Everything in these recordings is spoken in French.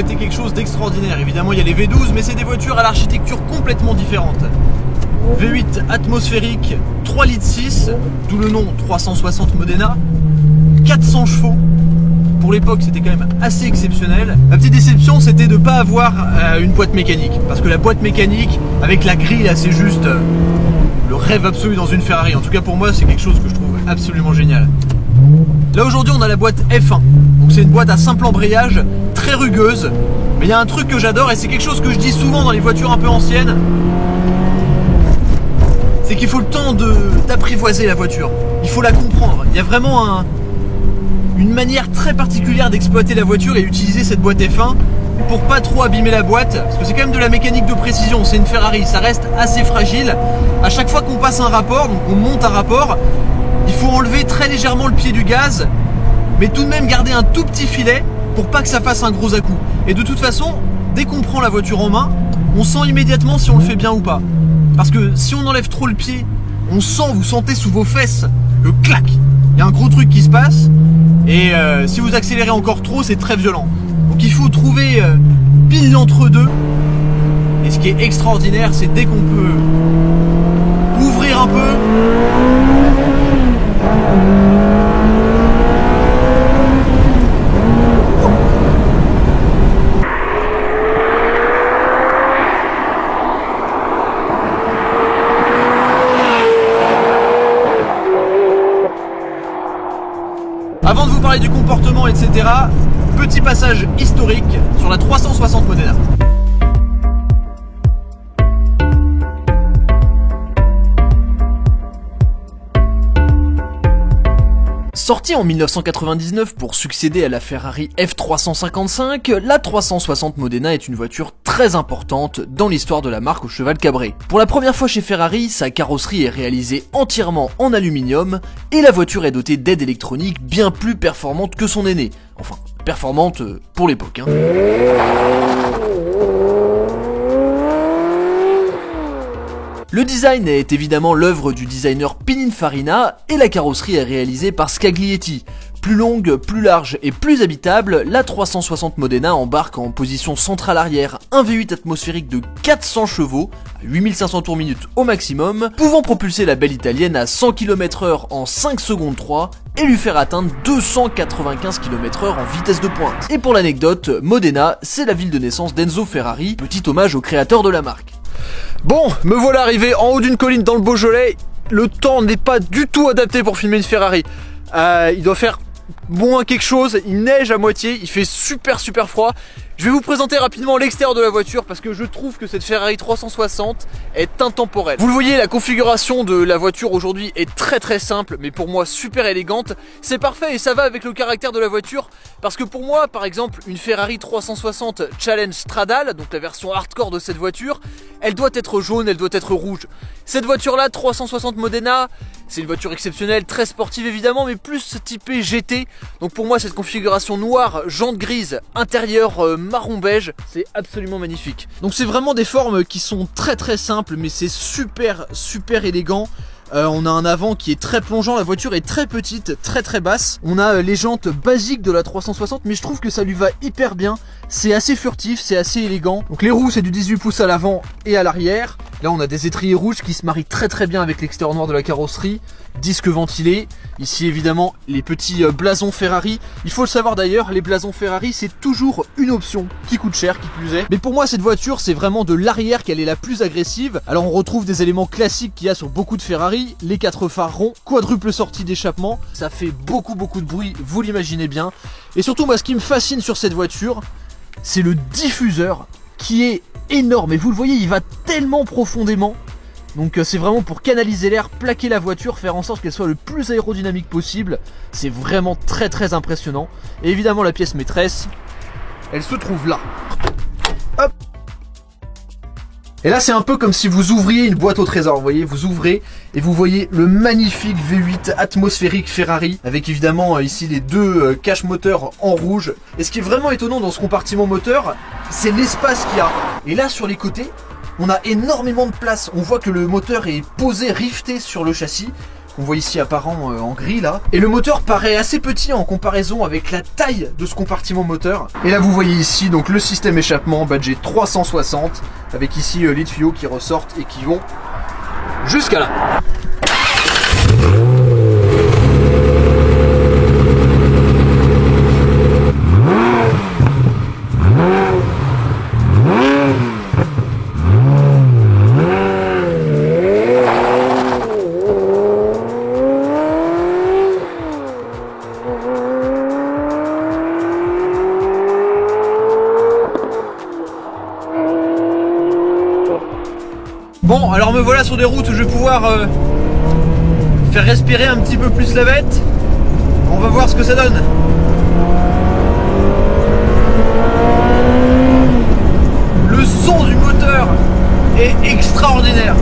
été quelque chose d'extraordinaire. Évidemment, il y a les V12, mais c'est des voitures à l'architecture complètement différente. V8 atmosphérique, 3 litres 6, d'où le nom 360 Modena, 400 chevaux. Pour l'époque, c'était quand même assez exceptionnel. La petite déception, c'était de ne pas avoir une boîte mécanique. Parce que la boîte mécanique, avec la grille, là, c'est juste le rêve absolu dans une Ferrari. En tout cas, pour moi, c'est quelque chose que je trouve absolument génial. Là, aujourd'hui, on a la boîte F1. Donc, c'est une boîte à simple embrayage, très rugueuse. Mais il y a un truc que j'adore, et c'est quelque chose que je dis souvent dans les voitures un peu anciennes. C'est qu'il faut le temps d'apprivoiser la voiture. Il faut la comprendre. Il y a vraiment une manière très particulière d'exploiter la voiture et utiliser cette boîte F1 pour pas trop abîmer la boîte, parce que c'est quand même de la mécanique de précision, c'est une Ferrari, ça reste assez fragile. À chaque fois qu'on passe un rapport, donc on monte un rapport, il faut enlever très légèrement le pied du gaz, mais tout de même garder un tout petit filet pour pas que ça fasse un gros à-coup. Et de toute façon, dès qu'on prend la voiture en main, on sent immédiatement si on le fait bien ou pas. Parce que si on enlève trop le pied, on sent, vous sentez sous vos fesses le clac. Il y a un gros truc qui se passe. Et si vous accélérez encore trop, c'est très violent. Donc il faut trouver pile l'entre-deux. Et ce qui est extraordinaire, c'est dès qu'on peut ouvrir un peu. Avant de vous parler du comportement, etc., petit passage historique sur la 360 Modena. Sortie en 1999 pour succéder à la Ferrari F355, la 360 Modena est une voiture très importante dans l'histoire de la marque au cheval cabré. Pour la première fois chez Ferrari, sa carrosserie est réalisée entièrement en aluminium et la voiture est dotée d'aides électroniques bien plus performantes que son aîné. Enfin, performantes pour l'époque. Le design est évidemment l'œuvre du designer Pininfarina et la carrosserie est réalisée par Scaglietti. Plus longue, plus large et plus habitable, la 360 Modena embarque en position centrale arrière un V8 atmosphérique de 400 chevaux, à 8500 tours minute au maximum, pouvant propulser la belle italienne à 100 km/h en 5 secondes 3 et lui faire atteindre 295 km/h en vitesse de pointe. Et pour l'anecdote, Modena, c'est la ville de naissance d'Enzo Ferrari, petit hommage au créateur de la marque. Bon, me voilà arrivé en haut d'une colline dans le Beaujolais. Le temps n'est pas du tout adapté pour filmer une Ferrari. Il doit faire moins quelque chose, il neige à moitié, il fait super froid. Je vais vous présenter rapidement l'extérieur de la voiture parce que je trouve que cette Ferrari 360 est intemporelle. Vous le voyez, la configuration de la voiture aujourd'hui est très simple, mais pour moi super élégante. C'est parfait et ça va avec le caractère de la voiture parce que pour moi, par exemple, une Ferrari 360 Challenge Stradale, donc la version hardcore de cette voiture, elle doit être jaune, elle doit être rouge. Cette voiture-là, 360 Modena, c'est une voiture exceptionnelle, très sportive évidemment, mais plus typée GT. Donc pour moi, cette configuration noire, jante grise, intérieur marron beige, c'est absolument magnifique. Donc c'est vraiment des formes qui sont très simples, mais c'est super élégant. On a un avant qui est très plongeant, la voiture est très petite, très basse. On a les jantes basiques de la 360, mais je trouve que ça lui va hyper bien. C'est assez furtif, c'est assez élégant. Donc les roues, c'est du 18 pouces à l'avant et à l'arrière. Là, on a des étriers rouges qui se marient très bien avec l'extérieur noir de la carrosserie. Disque ventilé. Ici, évidemment, les petits blasons Ferrari. Il faut le savoir d'ailleurs, les blasons Ferrari, c'est toujours une option qui coûte cher, qui plus est. Mais pour moi, cette voiture, c'est vraiment de l'arrière qu'elle est la plus agressive. Alors, on retrouve des éléments classiques qu'il y a sur beaucoup de Ferrari. Les 4 phares ronds, quadruple sortie d'échappement. Ça fait beaucoup de bruit, vous l'imaginez bien. Et surtout, moi, ce qui me fascine sur cette voiture, c'est le diffuseur qui est énorme. Et vous le voyez, il va tellement profondément. Donc c'est vraiment pour canaliser l'air, plaquer la voiture, faire en sorte qu'elle soit le plus aérodynamique possible. C'est vraiment très impressionnant. Et évidemment la pièce maîtresse, elle se trouve là. Hop. Et là c'est un peu comme si vous ouvriez une boîte au trésor, vous voyez, vous ouvrez et vous voyez le magnifique V8 atmosphérique Ferrari avec évidemment ici les deux caches moteurs en rouge. Et ce qui est vraiment étonnant dans ce compartiment moteur, c'est l'espace qu'il y a. Et là sur les côtés, on a énormément de place, on voit que le moteur est posé, rifté sur le châssis. qu'on voit ici apparent en gris là. Et le moteur paraît assez petit en comparaison avec la taille de ce compartiment moteur. Et là vous voyez ici donc le système échappement badgé 360 avec ici les tuyaux qui ressortent et qui vont jusqu'à là. Bon, alors me voilà sur des routes où je vais pouvoir faire respirer un petit peu plus la bête. On va voir ce que ça donne. Le son du moteur est extraordinaire.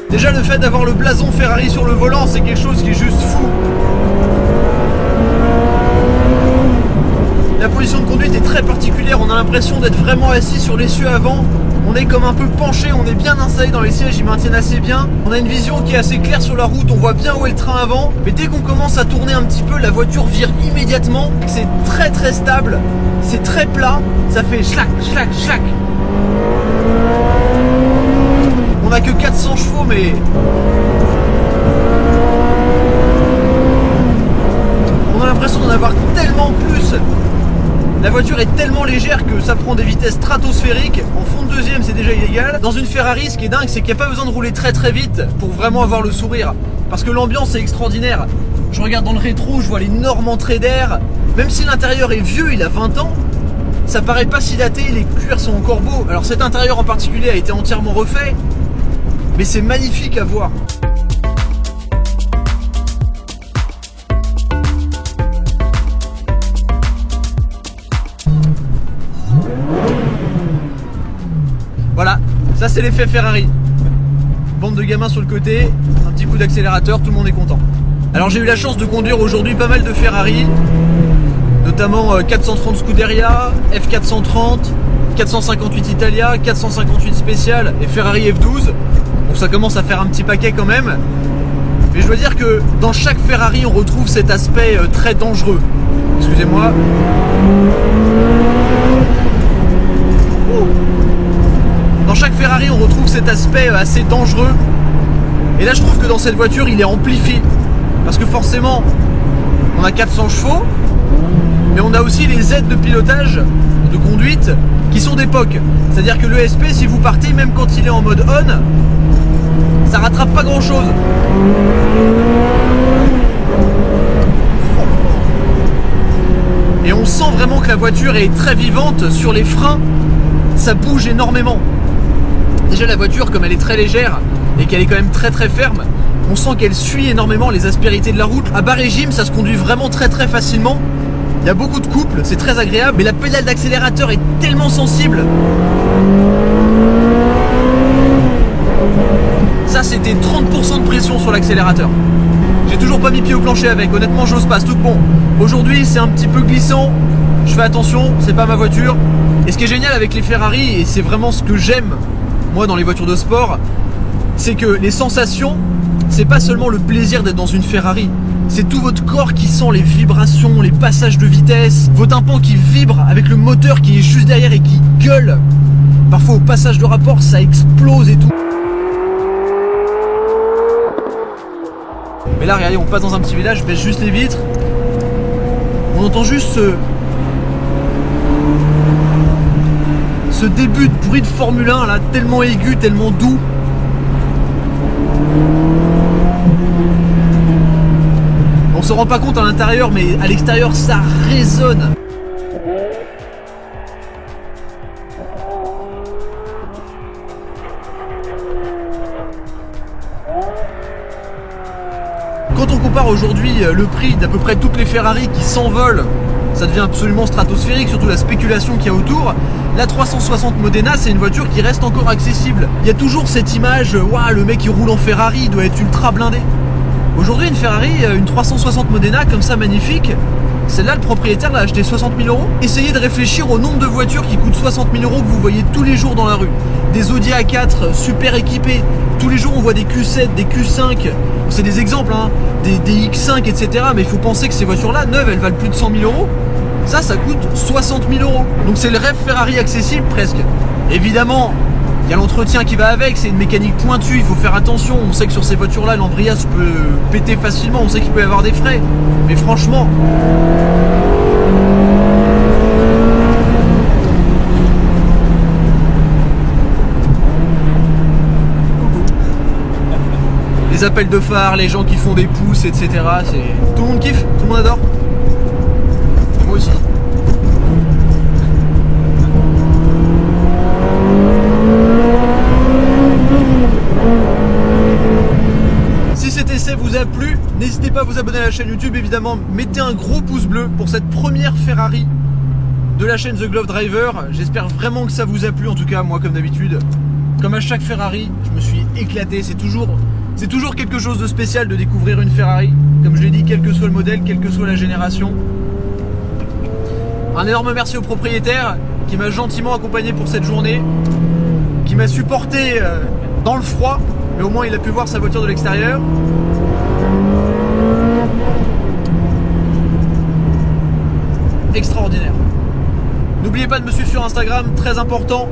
Déjà le fait d'avoir le blason Ferrari sur le volant, c'est quelque chose qui est juste fou. La position de conduite est très particulière, on a l'impression d'être vraiment assis sur l'essieu avant. On est comme un peu penché, on est bien installé dans les sièges, ils maintiennent assez bien. On a une vision qui est assez claire sur la route, on voit bien où est le train avant. Mais dès qu'on commence à tourner un petit peu, la voiture vire immédiatement. C'est très très stable, c'est très plat, ça fait schlac, schlac, schlac. On a que 400 chevaux mais... on a l'impression d'en avoir tellement plus. La voiture est tellement légère que ça prend des vitesses stratosphériques. En fond de deuxième c'est déjà illégal. Dans une Ferrari ce qui est dingue c'est qu'il n'y a pas besoin de rouler très très vite pour vraiment avoir le sourire. Parce que l'ambiance est extraordinaire. Je regarde dans le rétro, je vois l'énorme entrée d'air. Même si l'intérieur est vieux, il a 20 ans, ça paraît pas si daté, les cuirs sont encore beaux. Alors cet intérieur en particulier a été entièrement refait. Mais c'est magnifique à voir. Voilà, ça c'est l'effet Ferrari. Bande de gamins sur le côté, un petit coup d'accélérateur, tout le monde est content. Alors j'ai eu la chance de conduire aujourd'hui pas mal de Ferrari, notamment 430 Scuderia, F430, 458 Italia, 458 Special et Ferrari F12. Donc ça commence à faire un petit paquet quand même. Mais je dois dire que dans chaque Ferrari on retrouve cet aspect très dangereux. Excusez-moi. Dans chaque Ferrari on retrouve cet aspect assez dangereux. Et là je trouve que dans cette voiture il est amplifié. Parce que forcément on a 400 chevaux, mais on a aussi les aides de pilotage, de conduite, qui sont d'époque. C'est-à-dire que l'ESP, si vous partez, même quand il est en mode on, ça rattrape pas grand chose. Et on sent vraiment que la voiture est très vivante sur les freins, ça bouge énormément. Déjà la voiture, comme elle est très légère et qu'elle est quand même très très ferme, on sent qu'elle suit énormément les aspérités de la route. À bas régime, ça se conduit vraiment très très facilement. Il y a beaucoup de couples, c'est très agréable, mais la pédale d'accélérateur est tellement sensible. Ça c'était 30% de pression sur l'accélérateur. J'ai toujours pas mis pied au plancher avec, honnêtement j'ose pas, c'est tout bon. Aujourd'hui c'est un petit peu glissant, je fais attention, c'est pas ma voiture. Et ce qui est génial avec les Ferrari, et c'est vraiment ce que j'aime moi dans les voitures de sport, c'est que les sensations, c'est pas seulement le plaisir d'être dans une Ferrari, c'est tout votre corps qui sent les vibrations, les passages de vitesse, vos tympans qui vibrent avec le moteur qui est juste derrière et qui gueule. Parfois au passage de rapport ça explose et tout. Mais là regardez, on passe dans un petit village, je baisse juste les vitres, on entend juste ce début de bruit de Formule 1 là, tellement aigu, tellement doux. On se rend pas compte à l'intérieur, mais à l'extérieur ça résonne. Quand on compare aujourd'hui le prix d'à peu près toutes les Ferrari qui s'envolent, ça devient absolument stratosphérique, surtout la spéculation qu'il y a autour. La 360 Modena, c'est une voiture qui reste encore accessible. Il y a toujours cette image, waouh, le mec il roule en Ferrari, il doit être ultra blindé. Aujourd'hui, une Ferrari, une 360 Modena comme ça, magnifique, celle-là, le propriétaire l'a acheté 60 000 euros. Essayez de réfléchir au nombre de voitures qui coûtent 60 000 euros que vous voyez tous les jours dans la rue. Des Audi A4 super équipés. Tous les jours, on voit des Q7, des Q5. C'est des exemples, hein. Des X5, etc. Mais il faut penser que ces voitures-là, neuves, elles valent plus de 100 000 euros. Ça coûte 60 000 euros. Donc c'est le rêve Ferrari accessible presque. Évidemment, il y a l'entretien qui va avec, c'est une mécanique pointue, il faut faire attention. On sait que sur ces voitures-là, l'embrayage peut péter facilement, on sait qu'il peut y avoir des frais. Mais franchement... Les appels de phare, les gens qui font des pouces, etc. Tout le monde kiffe, tout le monde adore. Moi aussi. Si cet essai vous a plu, n'hésitez pas à vous abonner à la chaîne YouTube, évidemment. Mettez un gros pouce bleu pour cette première Ferrari de la chaîne The Glove Driver. J'espère vraiment que ça vous a plu, en tout cas, moi, comme d'habitude. Comme à chaque Ferrari, je me suis éclaté. C'est toujours quelque chose de spécial de découvrir une Ferrari. Comme je l'ai dit, quel que soit le modèle, quelle que soit la génération. Un énorme merci au propriétaire qui m'a gentiment accompagné pour cette journée, qui m'a supporté dans le froid, mais au moins il a pu voir sa voiture de l'extérieur. Extraordinaire. N'oubliez pas de me suivre sur Instagram, très important.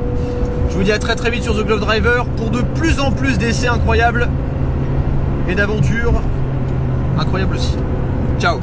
Je vous dis à très vite sur The Glove Driver pour de plus en plus d'essais incroyables et d'aventures incroyables aussi. Ciao.